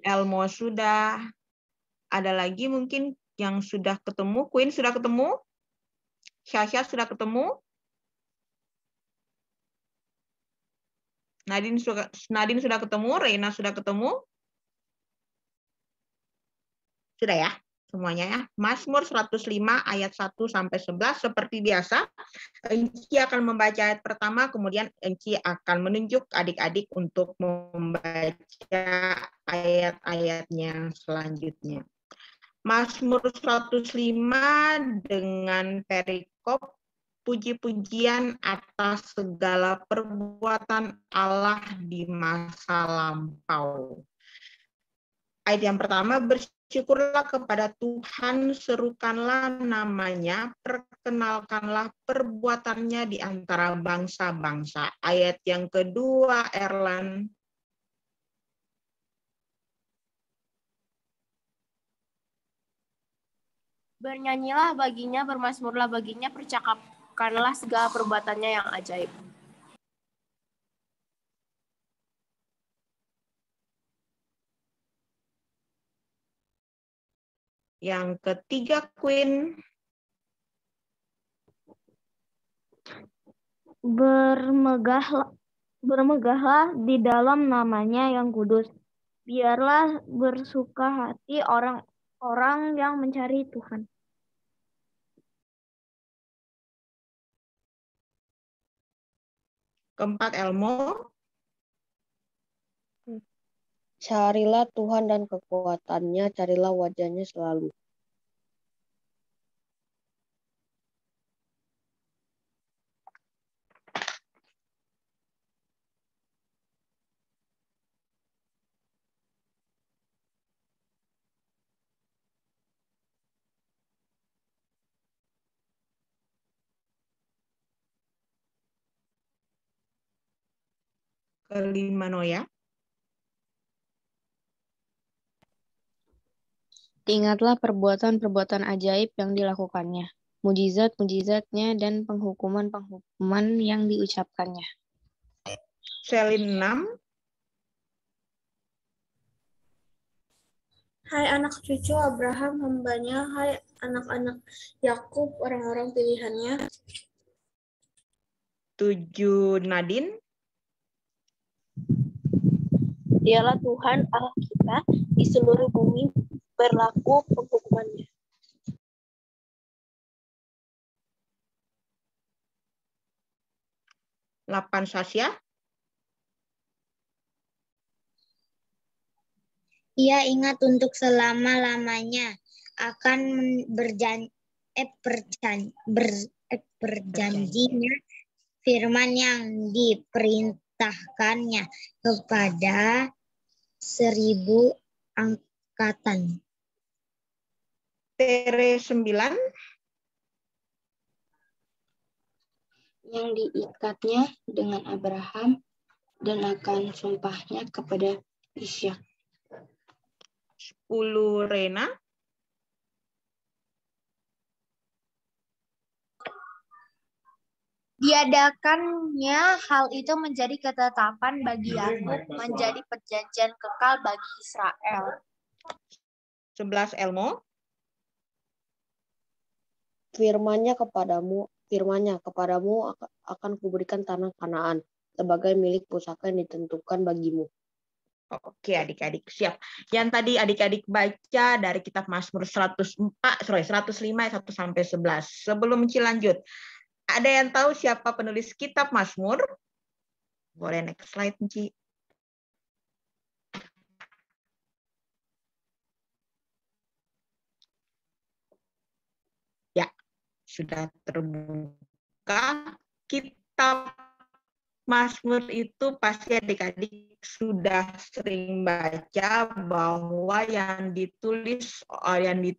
Elmo sudah. Ada lagi mungkin yang sudah ketemu? Queen sudah ketemu? Syasha sudah ketemu? Nadine sudah ketemu? Reina sudah ketemu? Sudah ya? Semuanya ya. Mazmur 105 ayat 1 sampai 11 seperti biasa. Enci akan membaca ayat pertama, kemudian Enci akan menunjuk adik-adik untuk membaca ayat-ayatnya selanjutnya. Mazmur 105 dengan perikop puji-pujian atas segala perbuatan Allah di masa lampau. Ayat yang pertama, bersyukurlah kepada Tuhan, serukanlah namanya, perkenalkanlah perbuatannya di antara bangsa-bangsa. Ayat yang kedua, Erlan. Bernyanyilah baginya, bermazmurlah baginya, percakapkanlah segala perbuatannya yang ajaib. Yang ketiga, Queen. Bermegahlah di dalam namanya yang kudus. Biarlah bersuka hati orang-orang yang mencari Tuhan. Keempat, Elmo. Carilah Tuhan dan kekuatannya, carilah wajahnya selalu. Kelima, Noya. Ingatlah perbuatan-perbuatan ajaib yang dilakukannya, mujizat-mujizatnya dan penghukuman-penghukuman yang diucapkannya. Selin 6. Hai anak cucu Abraham hambanya, hai anak-anak Yakub orang-orang pilihannya. 7, Nadine. Dialah Tuhan Allah kita, di seluruh bumi berlaku penghukumannya. 8, Sasya. Ia ingat untuk selama-lamanya akan berjanjinya firman yang diperintahkannya kepada 1000 angkatan. Tere 9. Yang diikatnya dengan Abraham dan akan sumpahnya kepada Ishak. 10, Rena. Diadakannya hal itu menjadi ketetapan bagi Yakub, menjadi perjanjian kekal bagi Israel. 11, Elmo. Firman-Nya kepadamu akan kuberikan tanah Kanaan sebagai milik pusaka yang ditentukan bagimu. Oke, adik-adik siap. Yang tadi adik-adik baca dari kitab Mazmur 105 ayat 1 sampai 11. Sebelum Ci lanjut, ada yang tahu siapa penulis kitab Mazmur? Boleh next slide, Ci. Ya, sudah terbuka. Kitab Mazmur itu pasti adik-adik sudah sering baca bahwa yang ditulis,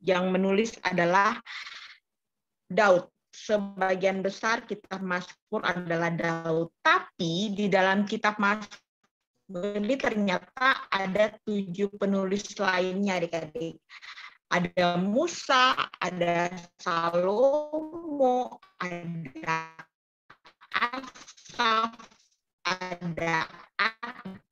yang menulis adalah Daud. Sebagian besar kitab Mazmur adalah Daud. Tapi di dalam kitab Mazmur ini ternyata ada 7 penulis lainnya adik-adik. Ada Musa, ada Salomo, ada Asaf, ada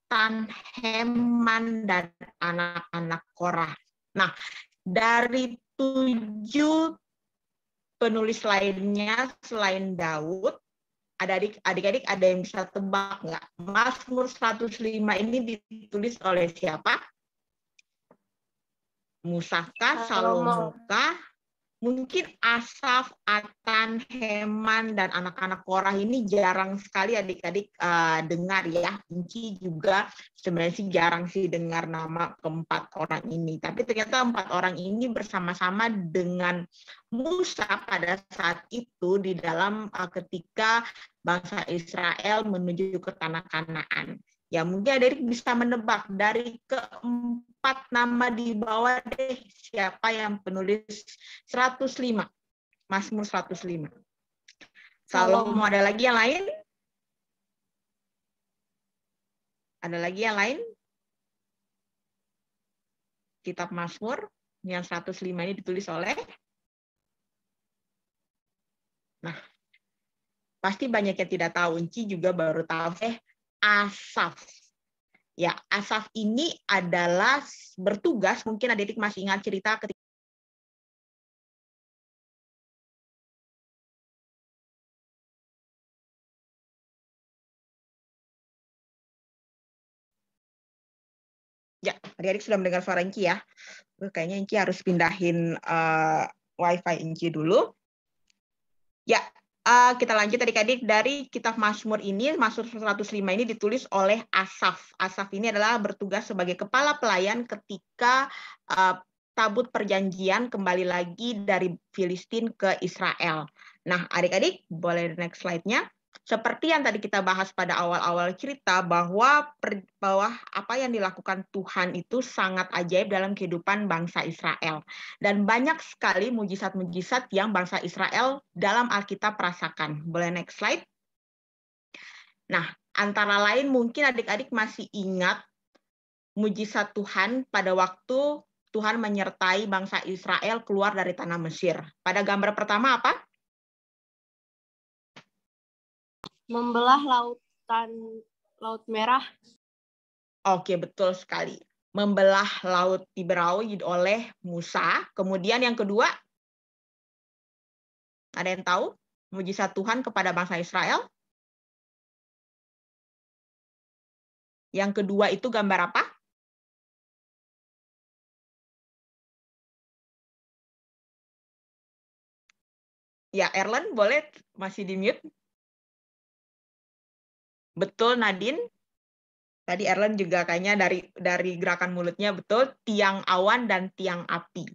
angkatan Heman dan anak-anak Korah. Nah, dari 7 penulis lainnya selain Daud, adik-adik ada yang bisa tebak nggak? Mazmur 105 ini ditulis oleh siapa? Musakah, Salomokah? Mungkin Asaf, Atan, Heman, dan anak-anak Korah ini jarang sekali adik-adik dengar ya. Inci juga sebenarnya sih jarang sih dengar nama keempat orang ini. Tapi ternyata 4 orang ini bersama-sama dengan Musa pada saat itu di dalam ketika bangsa Israel menuju ke tanah Kanaan. Ya mungkin adik bisa menebak dari keempat nama di bawah deh siapa yang penulis 105, Mazmur 105. Salomo, ada lagi yang lain? Ada lagi yang lain? Kitab Mazmur yang 105 ini ditulis oleh? Nah, pasti banyak yang tidak tahu. Unci juga baru tahu. Asaf. Ya, Asaf ini adalah bertugas, mungkin adik-adik masih ingat cerita ketika ya, adik-adik sudah mendengar suara Inci ya. Kayaknya Inci harus pindahin wifi Inci dulu. Ya, kita lanjut adik-adik dari kitab Mazmur ini, Mazmur 105 ini ditulis oleh Asaf. Asaf ini adalah bertugas sebagai kepala pelayan ketika tabut perjanjian kembali lagi dari Filistin ke Israel. Nah, adik-adik boleh next slide-nya. Seperti yang tadi kita bahas pada awal-awal cerita bahwa apa yang dilakukan Tuhan itu sangat ajaib dalam kehidupan bangsa Israel. Dan banyak sekali mujizat-mujizat yang bangsa Israel dalam Alkitab rasakan. Boleh next slide? Nah, antara lain mungkin adik-adik masih ingat mujizat Tuhan pada waktu Tuhan menyertai bangsa Israel keluar dari tanah Mesir. Pada gambar pertama apa? Membelah Laut Merah. Oke, betul sekali. Membelah Laut Tiberau oleh Musa. Kemudian yang kedua, ada yang tahu mujizat Tuhan kepada bangsa Israel? Yang kedua itu gambar apa? Ya, Erlen, boleh masih di-mute? Betul, Nadine. Tadi Erlen juga kayaknya dari gerakan mulutnya betul, tiang awan dan tiang api.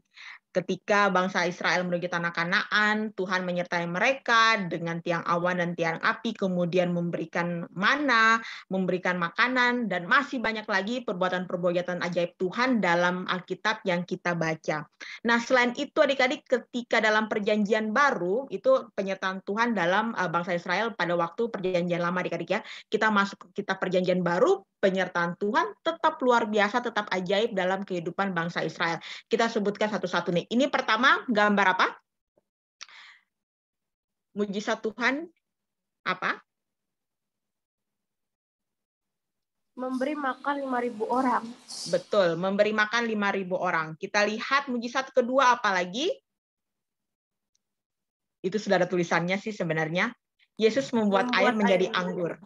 Ketika bangsa Israel menuju tanah Kanaan, Tuhan menyertai mereka dengan tiang awan dan tiang api, kemudian memberikan mana, memberikan makanan, dan masih banyak lagi perbuatan-perbuatan ajaib Tuhan dalam Alkitab yang kita baca. Nah, selain itu adik-adik, ketika dalam perjanjian baru, itu penyertaan Tuhan dalam bangsa Israel pada waktu perjanjian lama adik-adik ya, kita masuk ke kitab perjanjian baru, penyertaan Tuhan tetap luar biasa, tetap ajaib dalam kehidupan bangsa Israel. Kita sebutkan satu-satu nih. Ini pertama gambar apa? Mujizat Tuhan apa? Memberi makan 5.000 orang. Betul, memberi makan 5.000 orang. Kita lihat mujizat kedua apa lagi? Itu sudah ada tulisannya sih sebenarnya. Yesus membuat air menjadi anggur.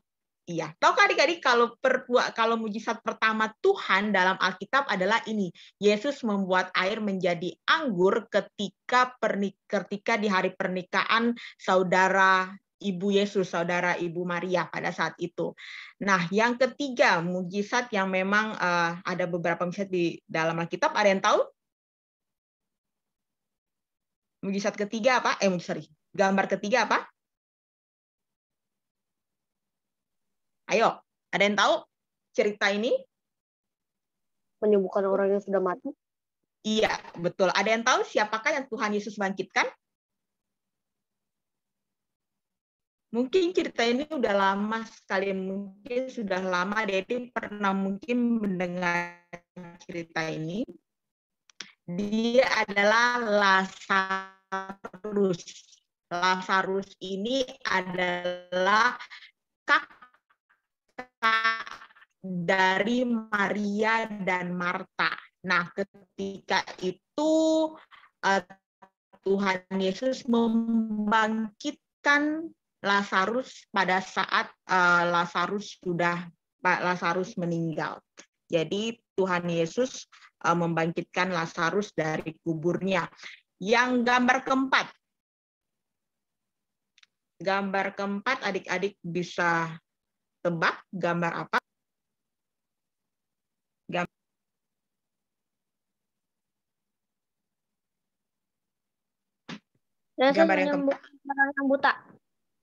Iya, tahukah adik-adik kalau mujizat pertama Tuhan dalam Alkitab adalah ini, Yesus membuat air menjadi anggur ketika di hari pernikahan saudara Ibu Yesus, saudara Ibu Maria pada saat itu. Nah, yang ketiga mujizat yang memang ada beberapa mujizat di dalam Alkitab, ada yang tahu? Mujizat ketiga apa? Gambar ketiga apa? Ayo, ada yang tahu cerita ini? Menyembuhkan orang yang sudah mati. Iya, betul. Ada yang tahu siapakah yang Tuhan Yesus bangkitkan? Mungkin cerita ini udah lama sekali, mungkin sudah lama, Dedi pernah mungkin mendengar cerita ini. Dia adalah Lazarus. Lazarus ini adalah kakak dari Maria dan Marta. Nah, ketika itu Tuhan Yesus membangkitkan Lazarus pada saat Lazarus meninggal. Jadi Tuhan Yesus membangkitkan Lazarus dari kuburnya. Yang gambar keempat adik-adik bisa tebak gambar apa? Gambar yang keempat. Orang yang buta.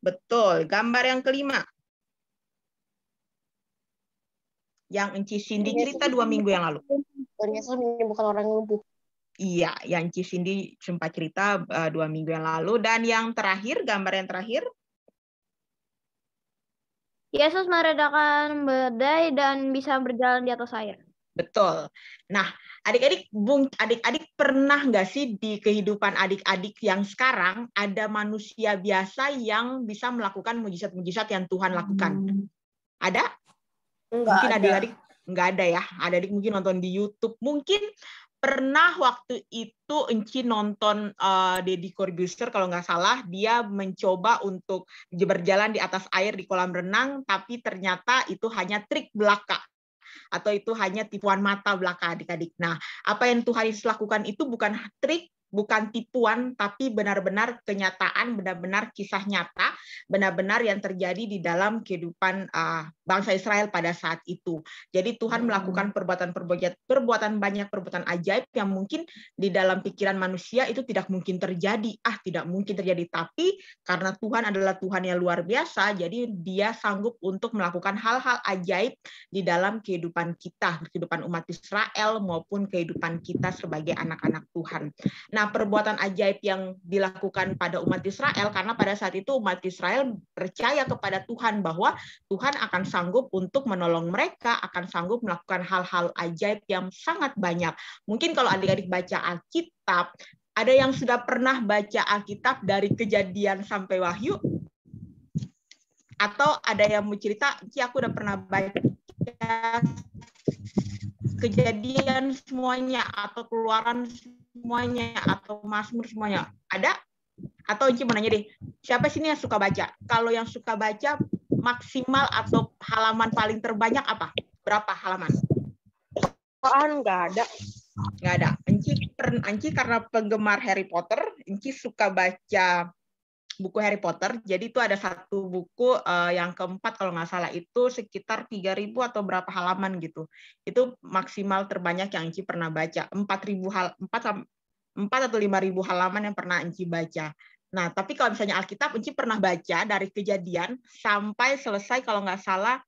Betul. Gambar yang kelima. Yang Enci Cindy cerita 2 minggu yang lalu. Tuhan Yesus menyembuhkan orang yang lumpuh. Iya, yang Enci Cindy sempat cerita 2 minggu yang lalu. Dan yang terakhir, gambar yang terakhir. Yesus meredakan badai dan bisa berjalan di atas air. Betul. Nah, adik-adik pernah nggak sih di kehidupan adik-adik yang sekarang ada manusia biasa yang bisa melakukan mujizat-mujizat yang Tuhan lakukan? Ada? Mungkin adik-adik nggak ada ya. Adik-adik mungkin nonton di YouTube. Mungkin pernah waktu itu Enci nonton Deddy Corbuzier kalau nggak salah, dia mencoba untuk berjalan di atas air di kolam renang, tapi ternyata itu hanya trik belaka. Atau itu hanya tipuan mata belaka adik-adik. Nah, apa yang Tuhan Yesus lakukan itu bukan trik, bukan tipuan, tapi benar-benar kenyataan, benar-benar kisah nyata, benar-benar yang terjadi di dalam kehidupan bangsa Israel pada saat itu. Jadi Tuhan melakukan perbuatan banyak perbuatan ajaib yang mungkin di dalam pikiran manusia itu tidak mungkin terjadi. Tidak mungkin terjadi. Tapi karena Tuhan adalah Tuhan yang luar biasa, jadi Dia sanggup untuk melakukan hal-hal ajaib di dalam kehidupan kita, kehidupan umat Israel maupun kehidupan kita sebagai anak-anak Tuhan. Nah, perbuatan ajaib yang dilakukan pada umat Israel, karena pada saat itu umat Israel percaya kepada Tuhan bahwa Tuhan akan sanggup untuk menolong mereka, akan sanggup melakukan hal-hal ajaib yang sangat banyak. Mungkin kalau adik-adik baca Alkitab, ada yang sudah pernah baca Alkitab dari Kejadian sampai Wahyu? Atau ada yang mau cerita, aku udah pernah baca Kejadian semuanya, atau Keluaran semuanya, atau Mazmur semuanya? Ada? Atau Enci mau nanya deh, siapa sini yang suka baca? Kalau yang suka baca, maksimal atau halaman paling terbanyak apa? Berapa halaman? Nggak ada. Nggak ada. Enci karena penggemar Harry Potter, Enci suka baca buku Harry Potter. Jadi itu ada satu buku yang keempat kalau nggak salah itu sekitar 3.000 atau berapa halaman gitu. Itu maksimal terbanyak yang Enci pernah baca. 4 atau 5.000 halaman yang pernah Enci baca. Nah, tapi kalau misalnya Alkitab, Enci pernah baca dari Kejadian sampai selesai kalau nggak salah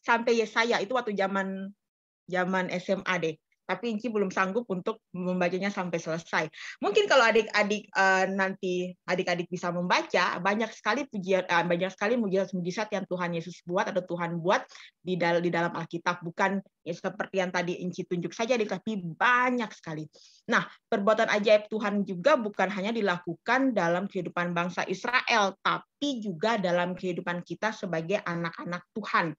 sampai Yesaya, itu waktu zaman SMA deh. Tapi Enci belum sanggup untuk membacanya sampai selesai. Mungkin kalau adik-adik nanti adik-adik bisa membaca, banyak sekali mujizat-mujizat yang Tuhan Yesus buat atau Tuhan buat di dalam Alkitab. Bukan ya seperti yang tadi Enci tunjuk saja, tapi banyak sekali. Nah, perbuatan ajaib Tuhan juga bukan hanya dilakukan dalam kehidupan bangsa Israel, tapi juga dalam kehidupan kita sebagai anak-anak Tuhan.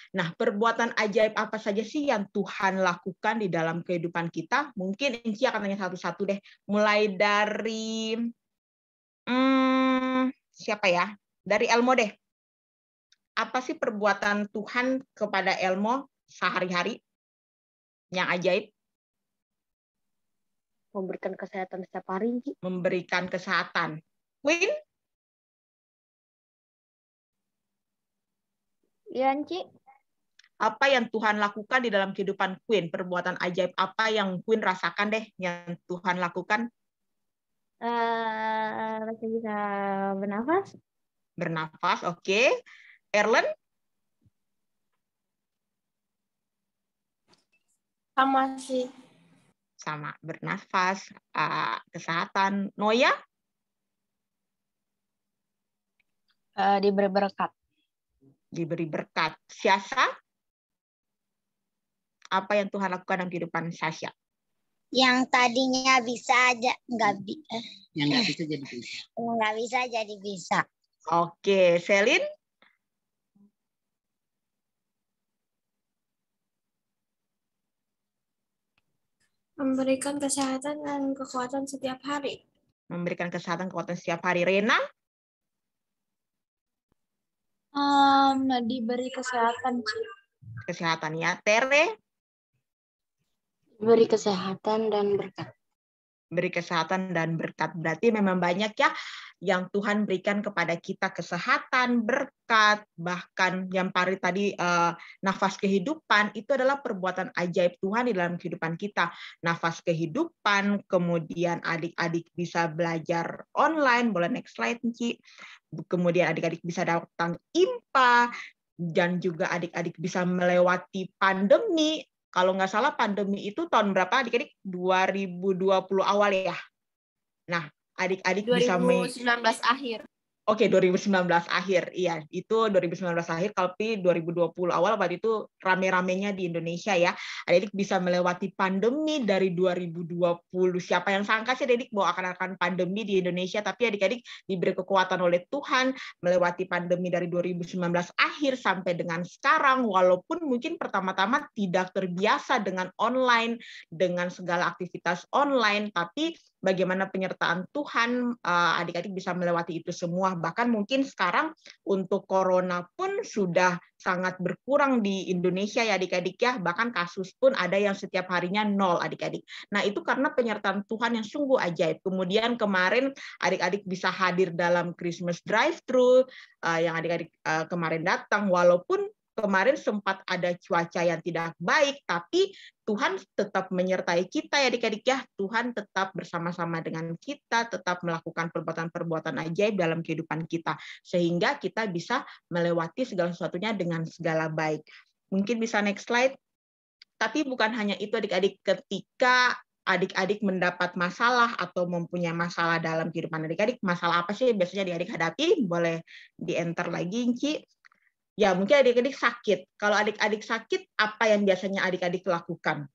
Nah, perbuatan ajaib apa saja sih yang Tuhan lakukan di dalam kehidupan kita? Mungkin Enci akan tanya satu-satu deh. Mulai dari siapa ya? Dari Elmo deh. Apa sih perbuatan Tuhan kepada Elmo sehari-hari yang ajaib? Memberikan kesehatan setiap hari. Memberikan kesehatan. Queen? Iya, Enci. Apa yang Tuhan lakukan di dalam kehidupan Queen? Perbuatan ajaib apa yang Queen rasakan deh yang Tuhan lakukan? Masih bisa bernafas. Bernafas, oke. Erlen? Sama sih. Sama, bernafas, kesehatan. Noya? Diberi berkat. Diberi berkat. Syasa? Apa yang Tuhan lakukan dalam kehidupan Sasha? Yang tadinya bisa aja yang nggak bisa jadi bisa. Nggak bisa jadi bisa. Oke, Selin? Memberikan kesehatan dan kekuatan setiap hari. Memberikan kesehatan kekuatan setiap hari. Rena? Diberi kesehatan, Ci. Kesehatan ya. Tere? Beri kesehatan dan berkat. Beri kesehatan dan berkat. Berarti memang banyak ya yang Tuhan berikan kepada kita, kesehatan, berkat, bahkan yang tadi nafas kehidupan, itu adalah perbuatan ajaib Tuhan di dalam kehidupan kita. Nafas kehidupan, kemudian adik-adik bisa belajar online, boleh next slide, Ci. Kemudian adik-adik bisa datang IMPA, dan juga adik-adik bisa melewati pandemi. Kalau nggak salah pandemi itu tahun berapa adik-adik? 2020 awal ya. Nah, adik-adik bisa 2019 akhir. Oke, 2019 akhir. Iya, itu 2019 akhir, tapi 2020 awal berarti itu rame-ramenya di Indonesia ya. Adik-adik bisa melewati pandemi dari 2020. Siapa yang sangka sih adik bahwa akan pandemi di Indonesia, tapi adik-adik diberi kekuatan oleh Tuhan melewati pandemi dari 2019 akhir sampai dengan sekarang, walaupun mungkin pertama-tama tidak terbiasa dengan online, dengan segala aktivitas online, tapi bagaimana penyertaan Tuhan, adik-adik bisa melewati itu semua. Bahkan mungkin sekarang untuk corona pun sudah sangat berkurang di Indonesia ya adik-adik ya. Bahkan kasus pun ada yang setiap harinya 0 adik-adik. Nah itu karena penyertaan Tuhan yang sungguh ajaib. Kemudian kemarin adik-adik bisa hadir dalam Christmas drive-thru, yang adik-adik kemarin datang, walaupun kemarin sempat ada cuaca yang tidak baik, tapi Tuhan tetap menyertai kita ya adik-adik ya. Tuhan tetap bersama-sama dengan kita, tetap melakukan perbuatan-perbuatan ajaib dalam kehidupan kita. Sehingga kita bisa melewati segala sesuatunya dengan segala baik. Mungkin bisa next slide. Tapi bukan hanya itu adik-adik, ketika adik-adik mendapat masalah atau mempunyai masalah dalam kehidupan adik-adik, masalah apa sih biasanya adik-adik hadapi? Boleh di-enter lagi, Ci. Ya, mungkin adik-adik sakit. Kalau adik-adik sakit, apa yang biasanya adik-adik lakukan?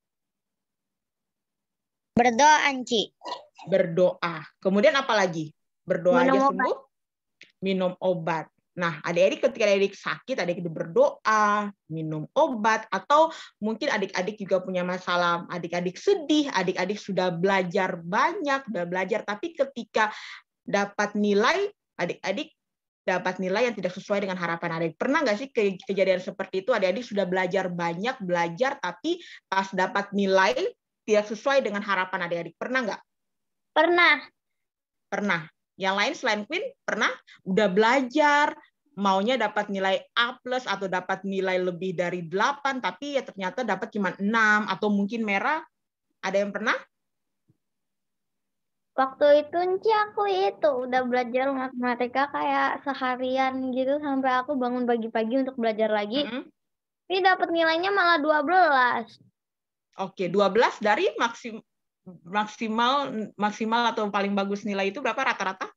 Berdoa, Ci. Berdoa. Kemudian apa lagi? Berdoa Minum aja obat. sembuh? Minum obat. Nah, adik-adik ketika adik sakit, adik-adik berdoa, minum obat, atau mungkin adik-adik juga punya masalah, adik-adik sedih, adik-adik sudah belajar banyak, tapi ketika dapat nilai, adik-adik dapat nilai yang tidak sesuai dengan harapan adik. Pernah nggak sih kejadian seperti itu? Adik-adik sudah belajar banyak, tapi pas dapat nilai tidak sesuai dengan harapan adik-adik. Pernah nggak? Pernah. Pernah. Yang lain selain Queen, pernah? Udah belajar, maunya dapat nilai A+, atau dapat nilai lebih dari 8, tapi ya ternyata dapat cuma 6, atau mungkin merah. Ada yang pernah? Waktu itu Nci aku itu udah belajar matematika kayak seharian gitu sampai aku bangun pagi-pagi untuk belajar lagi. Tapi dapat nilainya malah 12. Oke, 12 dari maksimal atau paling bagus nilai itu berapa rata-rata?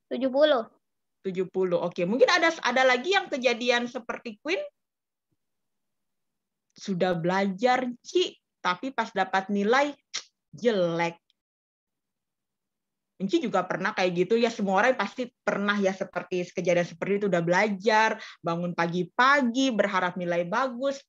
70. 70. Oke, mungkin ada lagi yang kejadian seperti Queen? Sudah belajar, Ci, tapi pas dapat nilai jelek. Enci juga pernah kayak gitu ya, semua orang pasti pernah ya seperti kejadian seperti itu, udah belajar, bangun pagi-pagi, berharap nilai bagus,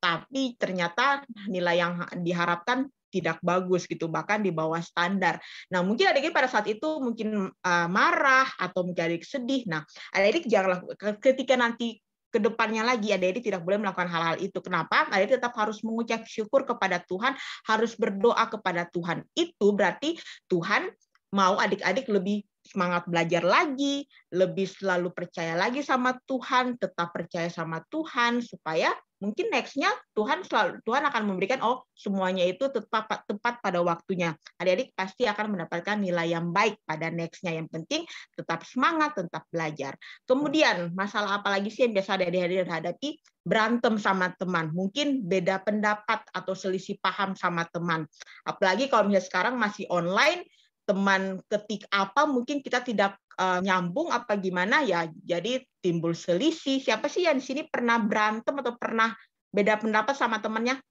tapi ternyata nilai yang diharapkan tidak bagus gitu, bahkan di bawah standar. Nah, mungkin adik-adik pada saat itu mungkin marah atau mungkin adik sedih. Nah, adik-adik janganlah ketika nanti ke depannya lagi adik-adik tidak boleh melakukan hal-hal itu. Kenapa? Adik-adik tetap harus mengucap syukur kepada Tuhan, harus berdoa kepada Tuhan. Itu berarti Tuhan mau adik-adik lebih semangat belajar lagi, lebih selalu percaya lagi sama Tuhan, tetap percaya sama Tuhan, supaya mungkin next-nya Tuhan akan memberikan semuanya itu tepat pada waktunya. Adik-adik pasti akan mendapatkan nilai yang baik pada next-nya. Yang penting tetap semangat, tetap belajar. Kemudian masalah apa lagi sih yang biasa adik-adik hadapi? Berantem sama teman, mungkin beda pendapat atau selisih paham sama teman. Apalagi kalau misalnya sekarang masih online, teman ketik apa mungkin kita tidak nyambung apa gimana ya, jadi timbul selisih. Siapa sih yang di sini pernah berantem atau pernah beda pendapat sama temannya?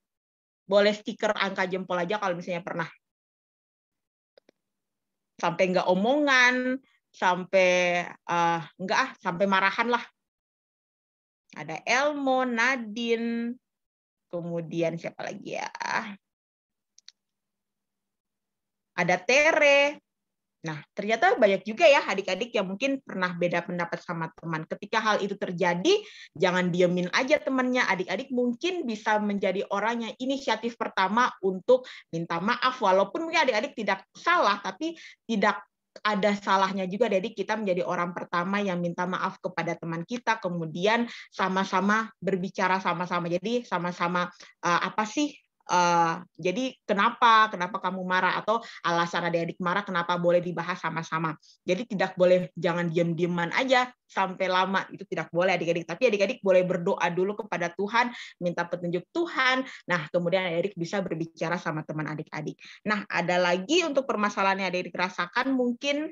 Boleh stiker angka jempol aja kalau misalnya pernah. Sampai nggak omongan, sampai sampai marahan lah. Ada Elmo, Nadine, kemudian siapa lagi ya? ada Tere. Nah, ternyata banyak juga ya adik-adik yang mungkin pernah beda pendapat sama teman. Ketika hal itu terjadi, jangan diemin aja temannya. Adik-adik mungkin bisa menjadi orang yang inisiatif pertama untuk minta maaf. Walaupun mungkin adik-adik tidak salah, tapi tidak ada salahnya juga jadi kita menjadi orang pertama yang minta maaf kepada teman kita, kemudian sama-sama berbicara sama-sama. Jadi sama-sama apa sih? Jadi kenapa kamu marah, atau alasan adik-adik marah kenapa, boleh dibahas sama-sama. Jadi tidak boleh, jangan diam-diaman aja sampai lama, itu tidak boleh adik-adik. Tapi adik-adik boleh berdoa dulu kepada Tuhan, minta petunjuk Tuhan. Nah, kemudian adik-adik bisa berbicara sama teman adik-adik. Nah, ada lagi untuk permasalahan yang adik-adik rasakan, mungkin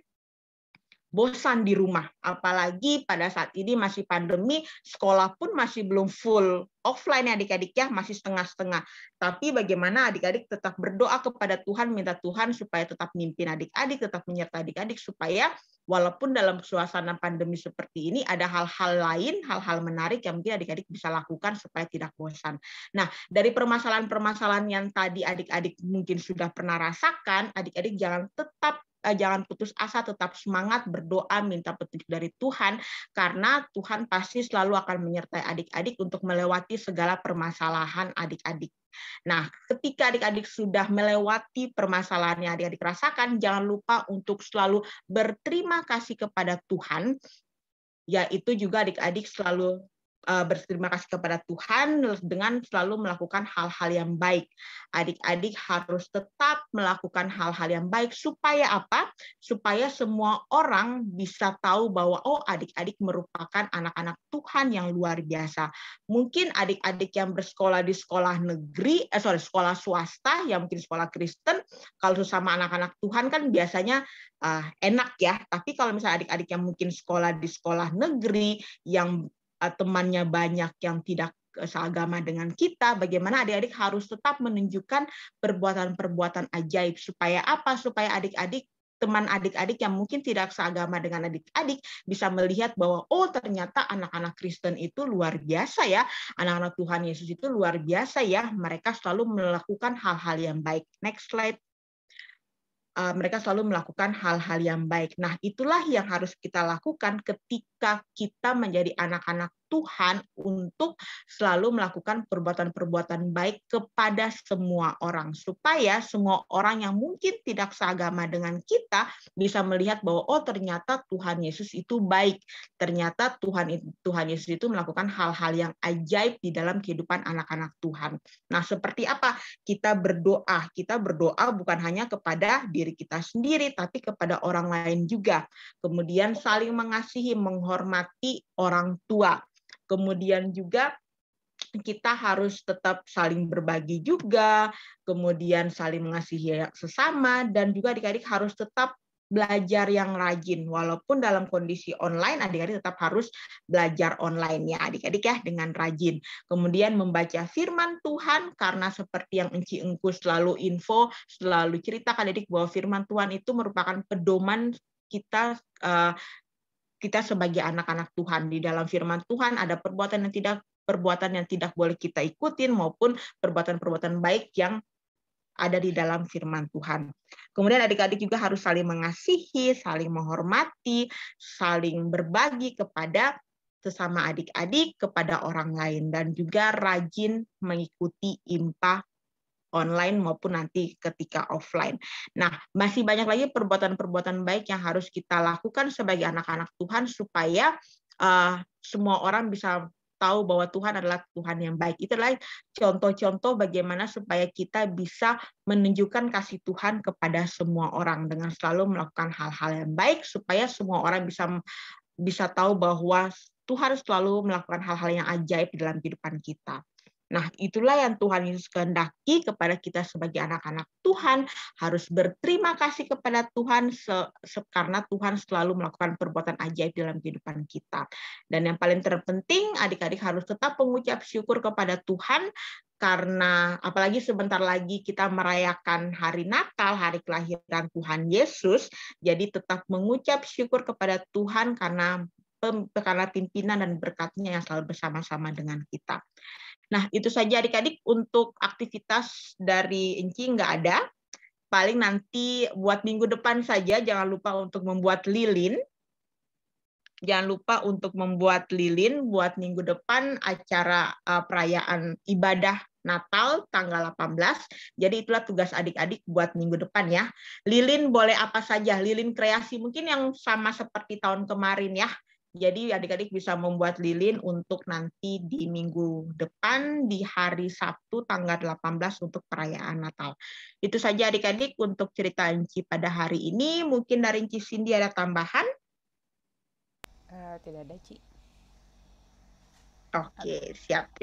bosan di rumah, apalagi pada saat ini masih pandemi, sekolah pun masih belum full offline ya adik-adik ya, masih setengah-setengah. Tapi bagaimana adik-adik tetap berdoa kepada Tuhan, minta Tuhan supaya tetap mimpin adik-adik, tetap menyertai adik-adik, supaya walaupun dalam suasana pandemi seperti ini ada hal-hal lain, hal-hal menarik yang mungkin adik-adik bisa lakukan supaya tidak bosan. Nah, dari permasalahan-permasalahan yang tadi adik-adik mungkin sudah pernah rasakan, adik-adik jangan putus asa, tetap semangat berdoa, minta petunjuk dari Tuhan, karena Tuhan pasti selalu akan menyertai adik-adik untuk melewati segala permasalahan adik-adik. Nah, ketika adik-adik sudah melewati permasalahan yang adik-adik rasakan, jangan lupa untuk selalu berterima kasih kepada Tuhan, yaitu juga adik-adik selalu berterima kasih kepada Tuhan dengan selalu melakukan hal-hal yang baik. Adik-adik harus tetap melakukan hal-hal yang baik supaya apa? Supaya semua orang bisa tahu bahwa oh, adik-adik merupakan anak-anak Tuhan yang luar biasa. Mungkin adik-adik yang bersekolah di sekolah sekolah swasta, yang mungkin sekolah Kristen, kalau sama anak-anak Tuhan kan biasanya enak ya. Tapi kalau misalnya adik-adik yang mungkin sekolah di sekolah negeri, yang temannya banyak yang tidak seagama dengan kita, bagaimana adik-adik harus tetap menunjukkan perbuatan-perbuatan ajaib. Supaya apa? Supaya adik-adik, teman adik-adik yang mungkin tidak seagama dengan adik-adik bisa melihat bahwa oh, ternyata anak-anak Kristen itu luar biasa ya, anak-anak Tuhan Yesus itu luar biasa ya, mereka selalu melakukan hal-hal yang baik. Next slide. Mereka selalu melakukan hal-hal yang baik. Nah, itulah yang harus kita lakukan ketika kita menjadi anak-anak Tuhan, untuk selalu melakukan perbuatan-perbuatan baik kepada semua orang, supaya semua orang yang mungkin tidak seagama dengan kita bisa melihat bahwa oh, ternyata Tuhan Yesus itu baik, ternyata Tuhan Yesus itu melakukan hal-hal yang ajaib di dalam kehidupan anak-anak Tuhan. Nah, seperti apa? Kita berdoa bukan hanya kepada diri kita sendiri, tapi kepada orang lain juga. Kemudian saling mengasihi, menghormati orang tua. Kemudian juga kita harus tetap saling berbagi juga, kemudian saling mengasihi sesama, dan juga adik-adik harus tetap belajar yang rajin. Walaupun dalam kondisi online, adik-adik tetap harus belajar online ya adik-adik ya, dengan rajin. Kemudian membaca firman Tuhan, karena seperti yang Enci Engku selalu info, selalu ceritakan adik bahwa firman Tuhan itu merupakan pedoman kita sebagai anak-anak Tuhan. Di dalam firman Tuhan ada perbuatan yang tidak boleh kita ikutin, maupun perbuatan-perbuatan baik yang ada di dalam firman Tuhan. Kemudian adik-adik juga harus saling mengasihi, saling menghormati, saling berbagi kepada sesama adik-adik, kepada orang lain, dan juga rajin mengikuti IMPA online maupun nanti ketika offline. Nah, masih banyak lagi perbuatan-perbuatan baik yang harus kita lakukan sebagai anak-anak Tuhan, supaya semua orang bisa tahu bahwa Tuhan adalah Tuhan yang baik. Itulah contoh-contoh bagaimana supaya kita bisa menunjukkan kasih Tuhan kepada semua orang dengan selalu melakukan hal-hal yang baik, supaya semua orang bisa tahu bahwa Tuhan selalu melakukan hal-hal yang ajaib di dalam kehidupan kita. Nah, itulah yang Tuhan Yesus kehendaki kepada kita sebagai anak-anak Tuhan, harus berterima kasih kepada Tuhan karena Tuhan selalu melakukan perbuatan ajaib dalam kehidupan kita. Dan yang paling terpenting, adik-adik harus tetap mengucap syukur kepada Tuhan, karena apalagi sebentar lagi kita merayakan hari Natal, hari kelahiran Tuhan Yesus, jadi tetap mengucap syukur kepada Tuhan karena pimpinan dan berkat-Nya yang selalu bersama-sama dengan kita. Nah, itu saja adik-adik untuk aktivitas dari Enci, nggak ada. paling nanti buat minggu depan saja, jangan lupa untuk membuat lilin. Jangan lupa untuk membuat lilin buat minggu depan acara perayaan ibadah Natal tanggal 18. Jadi itulah tugas adik-adik buat minggu depan ya. Lilin boleh apa saja, lilin kreasi mungkin yang sama seperti tahun kemarin ya. Jadi adik-adik bisa membuat lilin untuk nanti di minggu depan di hari Sabtu tanggal 18 untuk perayaan Natal. Itu saja adik-adik untuk cerita Enci pada hari ini. Mungkin dari Enci Cindy ada tambahan? Tidak ada, Ci. Oke, siap.